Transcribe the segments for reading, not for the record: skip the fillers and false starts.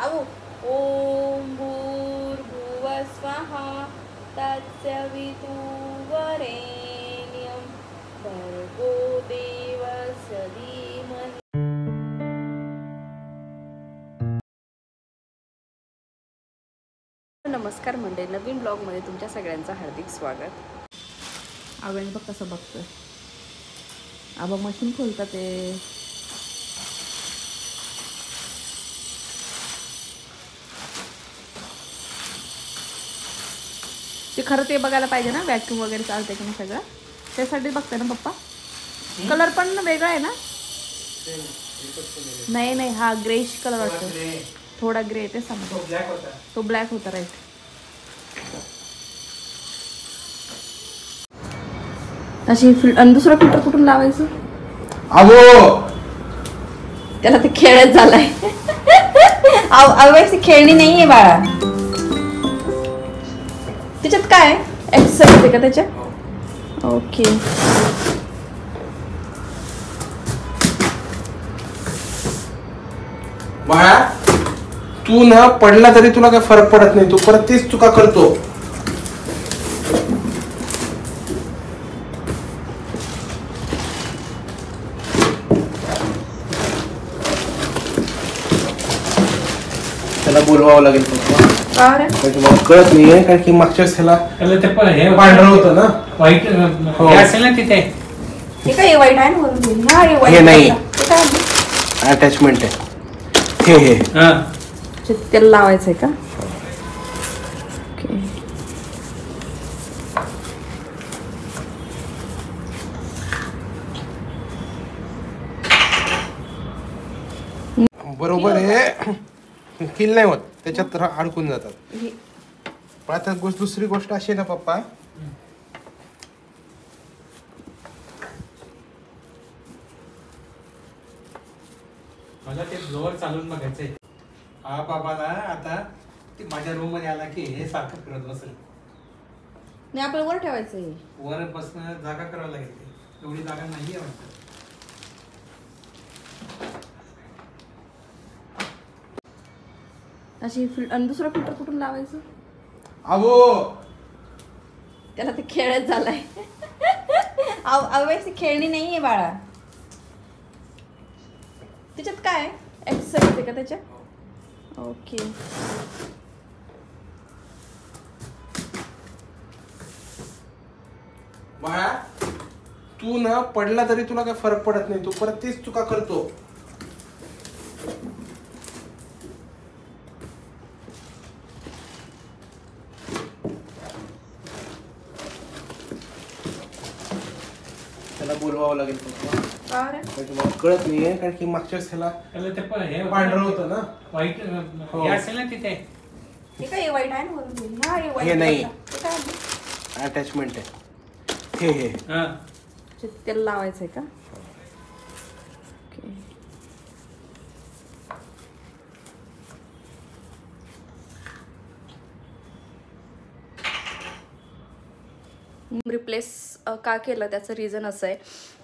अहो ओम भूर्भुवः स्वहा तत्सवितुर्वरेण्यं भर्गो देवस्य धीमहि। नमस्कार मंडळी, नवीन ब्लॉगमध्ये तुमच्या सगळ्यांचं हार्दिक स्वागत. आबाने बघ कसं बघतोय. आबा मशीन खोलतात ते. ते खरं ते बघायला पाहिजे ना, व्हॅक्यूम वगैरे चालतंय की नाही सगळं, त्यासाठी बघताय ना पप्पा. कलर पण वेगळा आहे ना? नाही नाही, हा ग्रेश कलर वाटतो, थोडा ग्रे. ते समजा तो ब्लॅक होता राईट. अशी आणि दुसरा फिल्टर कुठून लावायचं? त्याला ते खेळच झालाय. अवयची खेळणी नाहीये बाळा. त्याच्यात काय एक्सरसाइज आहे का त्याच्यात? ओके. बाळा, तू ना पडला तरी तुला काय फरक पडत नाही, तू परत तीच चुका करतो. त्याला बोलवावं लागेल तुम्हाला कळत नाहीये, कारण की मागच्या ह्याला पांढरं होतं ना, वाईट असेल ना तिथे. हे वाईट आहे ना, हे नाही अटॅचमेंट आहे. हे त्याला लावायचंय का? बरोबर आहे. किल नाही होत, त्याच्यात अडकून जातात. पण आता दुसरी गोष्ट अशी ना पप्पा, मला ते ब्लोअर चालून बघायचंय. हा बाबाला आता ते माझ्या रूम मध्ये आला की हे सारखं फिरत बसेल. नाही, आपल्याला वर ठेवायचंय. वर बसणं जागा करावं लागेल. एवढी जागा नाहीये वाटतं. अशी आणि दुसरा फिल्टर कुठून लावायचं? त्याला ते खेळच झालाय. अवयची खेळणी नाहीये बाळा. त्याच्यात काय एक्सरसाइज आहे का त्याच्यात? ओके. बाळा, तू ना पडला तरी तुला काय फरक पडत नाही, तू परत तीच चुका करतो. त्याला बोलवावं लागेल तुम्हाला कळत नाहीये, कारण की मागच्या ह्याला पांढरं होतं ना, वाईट असेल ना तिथे. हे वाईट आहे ना, हे नाही अटॅचमेंट आहे. हे त्याला लावायचंय का? रिप्लेस का केलं त्याचं रिझन असं आहे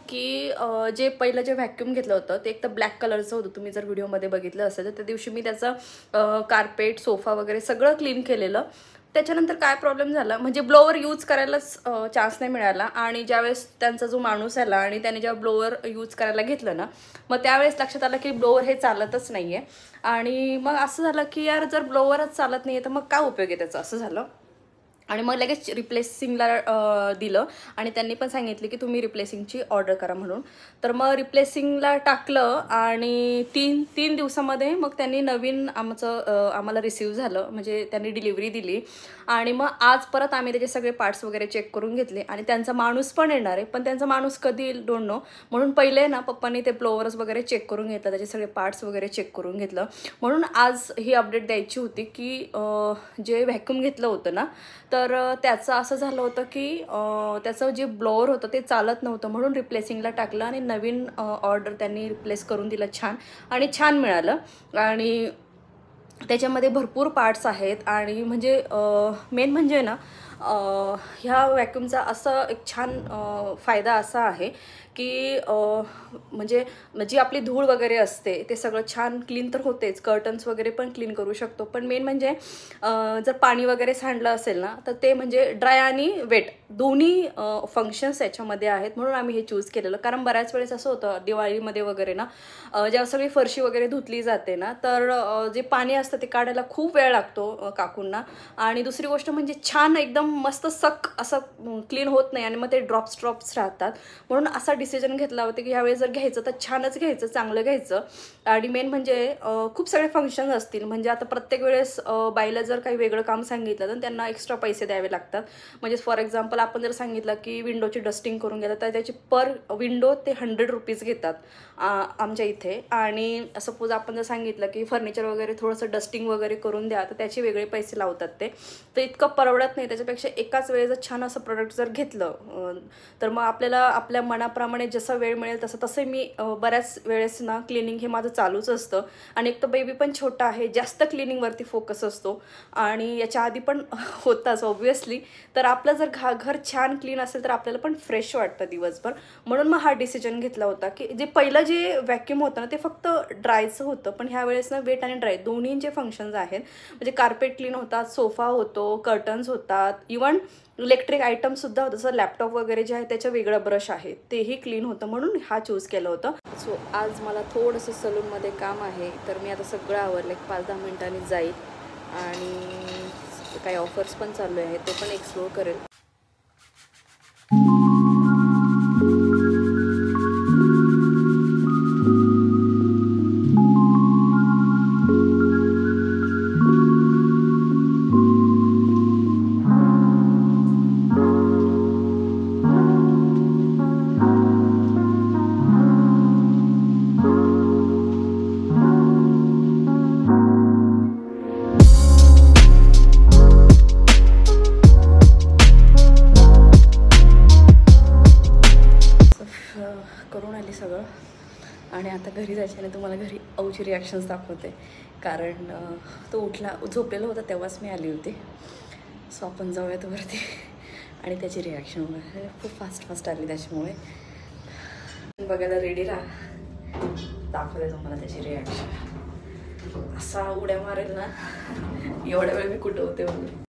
की जे पहिलं जे व्हॅक्यूम घेतलं होतं ते एक तर ब्लॅक कलरचं होतं. तुम्ही जर व्हिडिओमध्ये बघितलं असेल तर त्या दिवशी मी त्याचं कार्पेट सोफा वगैरे सगळं क्लीन केलेलं. त्याच्यानंतर काय प्रॉब्लेम झाला, म्हणजे ब्लोअर यूज करायलाच चान्स नाही मिळाला. आणि ज्यावेळेस त्यांचा जो माणूस आला आणि त्याने जेव्हा ब्लोअर यूज करायला घेतलं ना, मग त्यावेळेस लक्षात आलं की ब्लोअर हे चालतच नाही आहे. आणि मग असं झालं की यार, जर ब्लोअरच चालत नाही आहे तर मग काय उपयोग आहे त्याचा, असं झालं. आणि मग लगेच रिप्लेसिंगला दिलं आणि त्यांनी पण सांगितले की तुम्ही रिप्लेसिंगची ऑर्डर करा म्हणून. तर मग रिप्लेसिंगला टाकलं आणि तीन दिवसामध्ये मग त्यांनी नवीन आम्हाला रिसीव झालं, म्हणजे त्यांनी डिलिव्हरी दिली. आणि मग आज परत आम्ही त्याचे सगळे पार्ट्स वगैरे चेक करून घेतले आणि त्यांचा माणूस पण येणार आहे. पण त्यांचा माणूस कधी येईल डोंट नो. म्हणून पहिले ना पप्पांनी ते ब्लोअर्स वगैरे चेक करून घेतलं, त्याचे सगळे पार्ट्स वगैरे चेक करून घेतलं. म्हणून आज ही अपडेट द्यायची होती की जे व्हॅक्यूम घेतलं होतं ना, तर त्याचं असं झालं होतं की त्याचं जे ब्लोअर होतं ते चालत नव्हतं. म्हणून रिप्लेसिंगला टाकलं आणि नवीन ऑर्डर त्यांनी रिप्लेस करून दिलं. छान मिळालं. आणि त्याच्यामध्ये भरपूर पार्ट्स आहेत. आणि म्हणजे मेन म्हणजे ना ह्या व्हॅक्यूमचा असं एक छान फायदा असा आहे की म्हणजे जी आपली धूळ वगैरे असते ते सगळं छान क्लीन तर होतेच, कर्टन्स वगैरे पण क्लीन करू शकतो, पण मेन म्हणजे जर पाणी वगैरे सांडलं असेल ना तर ते म्हणजे ड्राय आणि वेट दोन्ही फंक्शन्स याच्यामध्ये आहेत. म्हणून आम्ही हे चूज केलेलं. कारण बऱ्याच वेळेस असं होतं दिवाळीमध्ये वगैरे ना जेव्हा सगळी फरशी वगैरे धुतली जाते ना तर जे पाणी असतं ते काढायला खूप वेळ लागतो काकूंना. आणि दुसरी गोष्ट म्हणजे छान एकदम मस्त सक असं क्लीन होत नाही आणि मग ते ड्रॉप्स राहतात. म्हणून असा डिसिजन घेतला होता की ह्यावेळेस जर घ्यायचं तर छानच घ्यायचं, चांगलं घ्यायचं. आणि मेन म्हणजे खूप सगळे फंक्शन्स असतील, म्हणजे आता प्रत्येक वेळेस बाईला जर काही वेगळं काम सांगितलं तर त्यांना एक्स्ट्रा पैसे द्यावे लागतात. म्हणजे फॉर एक्झाम्पल आपण जर सांगितलं की विंडोची डस्टिंग करून घ्या तर त्याची पर विंडो ते 100 रुपीज घेतात आमच्या इथे. आणि सपोज आपण जर सांगितलं की फर्निचर वगैरे थोडंसं डस्टिंग वगैरे करून द्या तर त्याचे वेगळे पैसे लावतात ते. तर इतकं परवडत नाही. त्याच्यापेक्षा एकाच वेळेस जर छान असं प्रोडक्ट जर घेतलं तर मग आपल्याला आपल्या मनाप्रमाणे जसा वेळ मिळेल तसे मी बऱ्याच वेळेस ना क्लिनिंग हे माझं चालूच असतं. आणि एक तर बेबी पण छोटा आहे, जास्त क्लिनिंगवरती फोकस असतो आणि याच्या आधी पण होताच ऑब्व्हियसली. तर आपलं जर घर छान क्लीन असेल तर आपल्याला पण फ्रेश वाटतं दिवसभर. म्हणून मग हा डिसिजन घेतला होता की जे पहिलं जे व्हॅक्यूम होतं ना ते फक्त ड्रायचं होतं, पण ह्या वेळेस ना वेट आणि ड्राय दोन्हींचे फंक्शन्स आहेत. म्हणजे कार्पेट क्लीन होतात, सोफा होतो, कर्टन्स होतात, इवन इलेक्ट्रिक आयटमसुद्धा होतं. जसं लॅपटॉप वगैरे जे आहे त्याचं वेगळं ब्रश आहे तेही क्लीन होतं, म्हणून हा चूज केलं होतं. सो आज मला थोडंसं सलूनमध्ये काम आहे तर मी आता सगळं आवरलं, एक 5-10 मिनिटांनी जाईल आणि काही ऑफर्स पण चालू आहेत ते पण एक्सप्लोर करेल. करून आली सगळं आणि आता घरी जायच्याने तुम्हाला घरी औची रिॲक्शन्स दाखवते. कारण तो उठला झोपलेला होता तेव्हाच मी आली होती. सो आपण जाऊयात वरती आणि त्याची रिॲक्शन खूप फास्ट आली त्याच्यामुळे. बघायला रेडी राहा, दाखवते तुम्हाला त्याची रिॲक्शन. असा उड्या मारेल ना, एवढ्या वेळ मी कुठं होते म्हणून.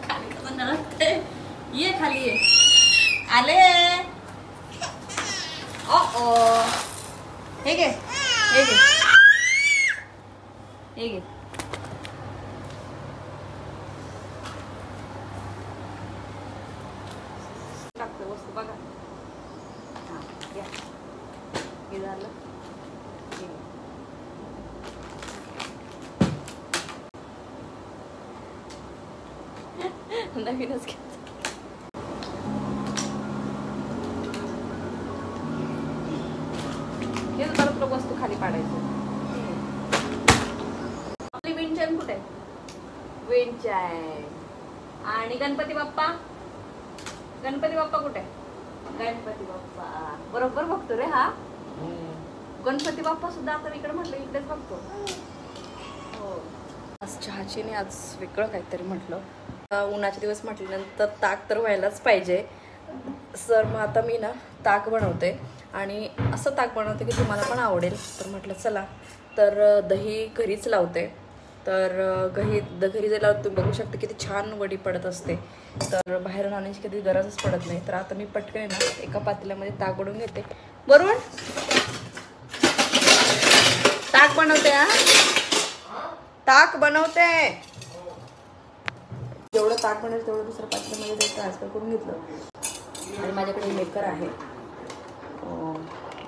खाली कसं नळते, ये खाली ये, आले. हे घे, हे घे, हे घे. टाकतो वस्तू बघा. हां घ्या, हे झालं. नवीनच घ्यायचं. हे परत वस्तू खाली पाडायचं. आपली विंचन कुठे आहे? विंचन. आणि गणपती बाप्पा, गणपती बाप्पा कुठे आहे? गणपती बाप्पा बरोबर बघतो रे हा. गणपती बाप्पा सुद्धा आपण इकडे म्हटलं इकडेच बघतो. हो, आज चहाचीने आज वेगळं काहीतरी म्हटलं. उन्हाचे दिवस म्हटल्यानंतर ताक तर व्हायलाच पाहिजे. सर मग आता मी ना ताक बनवते आणि असं ताक बनवते की तुम्हाला पण आवडेल. तर म्हटलं चला, तर दही घरीच लावते. तर घरी जे लावते तुम्ही बघू शकता किती छान वडी पडत असते. तर बाहेरून आणण्याची कधी गरजच पडत नाही. तर आता मी पटकन ना एका पातेल्यामध्ये ताक बनवून घेते. बरोबर ताक बनवते. ताक बनवते. जेवढं ताक बनवलं तेवढं दुसऱ्या पातेल्यामध्ये ते ट्रान्सफर करून घेतलं. आणि माझ्याकडे मेकर आहे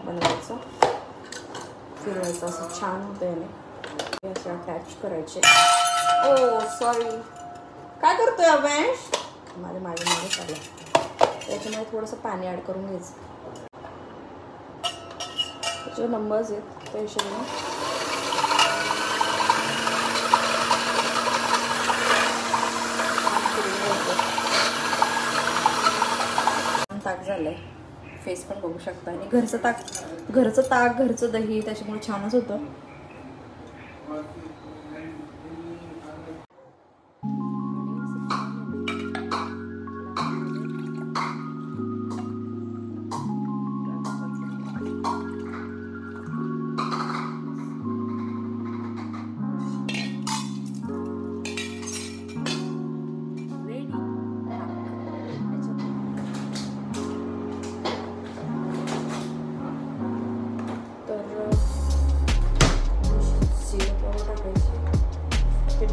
बनवायचं, फिरवायचं, असं छान होतं याने. असं अटॅच करायचे. ओ सॉरी, काय करतोय अवेश? माझ्या मागे चाललं. त्याच्यामध्ये थोडंसं पाणी ॲड करून घ्यायचं. त्याचे नंबर्स आहेत त्या हिशोबाने. ताक झालंय. फेस पण बघू शकता. आणि घरचं ताक घरचं दही त्याच्यामुळे छानच होतं.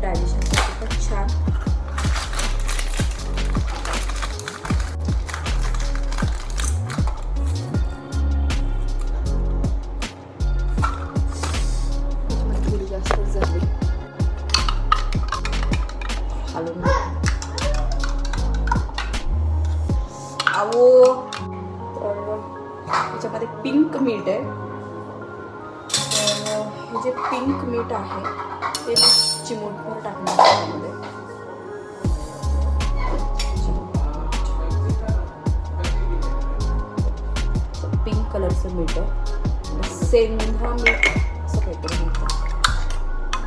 डायजेशनसाठी पण छान. थोडी जास्तच झाली. हलवून आवो. तर याच्यामध्ये पिंक मीठ आहे. हे जे पिंक मीठ आहे ते मी चिमूटभर टाकणार त्यामध्ये. पिंक कलरचं मीठ आहे. सेंधा मीठ असं काहीतरी म्हणतात.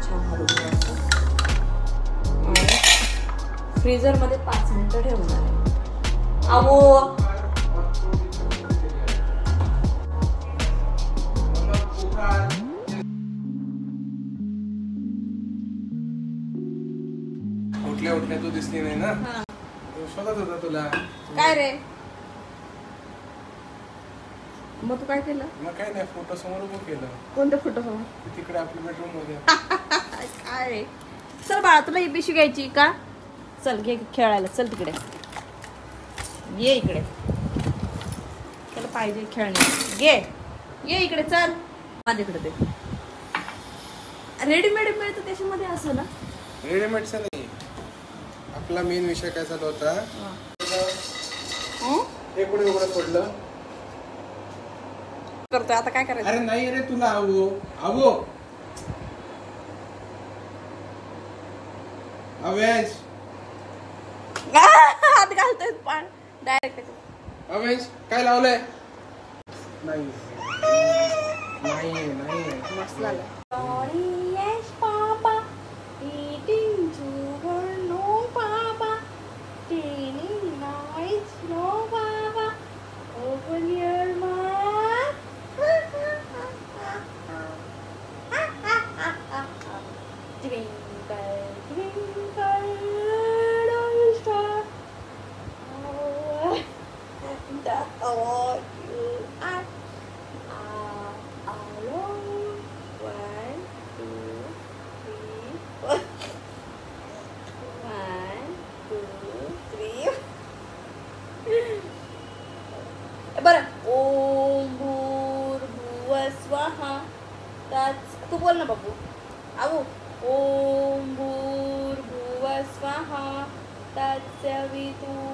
छान हलवून घ्यायचं आणि फ्रीजरमध्ये 5 मिनिटं ठेवणार आहे. आवो उठल्या तू दिसली नाही ना. शोधत होता तुला. काय रे मग तू काय केलं? मग काय नाही, फोटो समोर उभं केलं. कोणत्या फोटो समोर? तिकडे आपल्या बेडरूम मध्ये. काय रे? चल बाळा तुला ही पिशवी घ्यायची का? चल घे खेळायला. चल तिकडे ये. इकडे त्याला पाहिजे खेळणे. घे ये इकडे. चल माझ्याकडे ते रेडीमेड मिळतं त्याच्यामध्ये असं ना. रेडीमेडचा नाही. आपला मेन विषय काय चालू होता. हे कुठे उघडं पडलं करतोय आता. काय करायचं? अरे नाही रे तुला आवो अवेश हात घालतोय पण डायरेक्ट. अवेश काय लावलंय? नाही मस्त झालं. Yes, Papa. Eating sugar, no, Papa. Telling lies, no, Papa. Open your mouth. Twinkle, twinkle, little star. Oh, you are alone. 1, 2, 3, 4. 1, 2, 3. बरं. ओम भूर्भुवः स्वहा. तू बोल ना बाबू. आवो. ओम भूर्भुवः स्वहा तत्सवितुर्वरेण्यं